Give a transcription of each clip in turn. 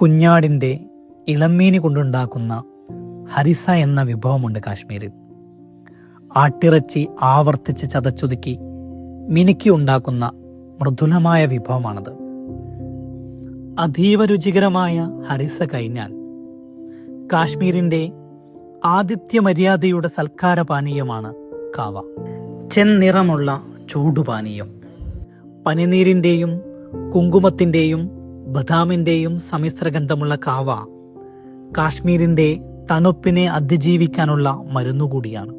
കുഞ്ഞാടിൻ്റെ ഇളമീനി കൊണ്ടുണ്ടാക്കുന്ന ഹരിസ എന്ന വിഭവമുണ്ട് കാശ്മീരിൽ. ആട്ടിറച്ചി ആവർത്തിച്ച് ചതച്ചൊതുക്കി മിനുക്കി ഉണ്ടാക്കുന്ന മൃദുലമായ വിഭവമാണത്. അതീവ രുചികരമായ ഹരിസ കഴിഞ്ഞാൽ കാശ്മീരിൻ്റെ ആതിഥ്യ മര്യാദയുടെ സൽക്കാര പാനീയമാണ് കാവ. ചെന്നിറമുള്ള ചൂടുപാനീയം. പനിനീരിൻ്റെയും കുങ്കുമത്തിൻ്റെയും ബദാമിൻ്റെയും സമ്മിശ്രഗന്ധമുള്ള കാവ കാശ്മീരിൻ്റെ തണുപ്പിനെ അതിജീവിക്കാനുള്ള മരുന്നുകൂടിയാണ്.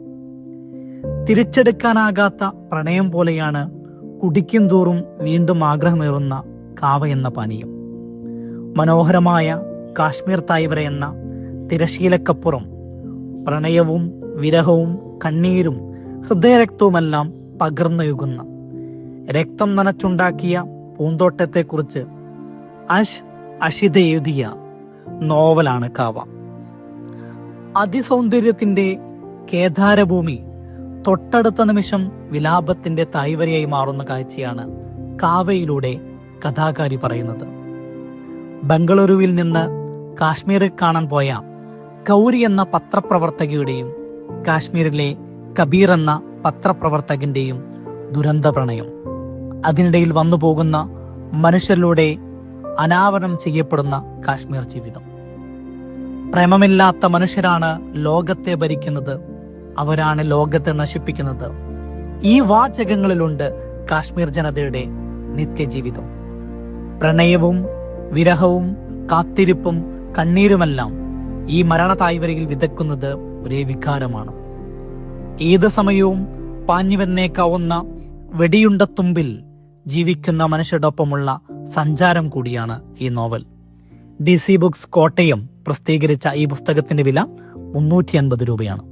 തിരിച്ചെടുക്കാനാകാത്ത പ്രണയം പോലെയാണ് കുടിക്കും തോറും വീണ്ടും ആഗ്രഹമേറുന്ന കാവ എന്ന പാനീയം. മനോഹരമായ കാശ്മീർ തായ്വര എന്ന തിരശീലക്കപ്പുറം പ്രണയവും വിരഹവും കണ്ണീരും ഹൃദയരക്തവുമെല്ലാം പകർന്നൊഴുകുന്ന രക്തം നനച്ചുണ്ടാക്കിയ പൂന്തോട്ടത്തെക്കുറിച്ച് അഷിത എഴുതിയ നോവലാണ് കാവ. അതിസൗന്ദര്യത്തിന്റെ കേദാരഭൂമി തൊട്ടടുത്ത നിമിഷം വിലാപത്തിന്റെ തായ്വരയായി മാറുന്ന കാഴ്ചയാണ് കാവയിലൂടെ കഥാകാരി പറയുന്നത്. ബംഗളൂരുവിൽ നിന്ന് കാശ്മീരിൽ കാണാൻ പോയ ഗൗരി എന്ന പത്രപ്രവർത്തകയുടെയും കാശ്മീരിലെ കബീർ എന്ന പത്രപ്രവർത്തകന്റെയും ദുരന്ത പ്രണയം, അതിനിടയിൽ വന്നു പോകുന്ന മനുഷ്യരിലൂടെ അനാവരണം ചെയ്യപ്പെടുന്ന കാശ്മീർ ജീവിതം. പ്രേമമില്ലാത്ത മനുഷ്യരാണ് ലോകത്തെ ഭരിക്കുന്നത്, അവരാണ് ലോകത്തെ നശിപ്പിക്കുന്നത്. ഈ വാചകങ്ങളിലുണ്ട് കാശ്മീർ ജനതയുടെ നിത്യജീവിതം. പ്രണയവും വിരഹവും കാത്തിരിപ്പും കണ്ണീരുമെല്ലാം ഈ മരണ തായ്വരയിൽ വിതക്കുന്നത് ഒരേ വികാരമാണ്. ഏത് സമയവും പാഞ്ഞു വന്നേക്കാവുന്ന വെടിയുണ്ടത്തുമ്പിൽ ജീവിക്കുന്ന മനുഷ്യരോടൊപ്പമുള്ള സഞ്ചാരം കൂടിയാണ് ഈ നോവൽ. DC ബുക്സ് കോട്ടയം പ്രസിദ്ധീകരിച്ച ഈ പുസ്തകത്തിന്റെ വില 350 രൂപയാണ്.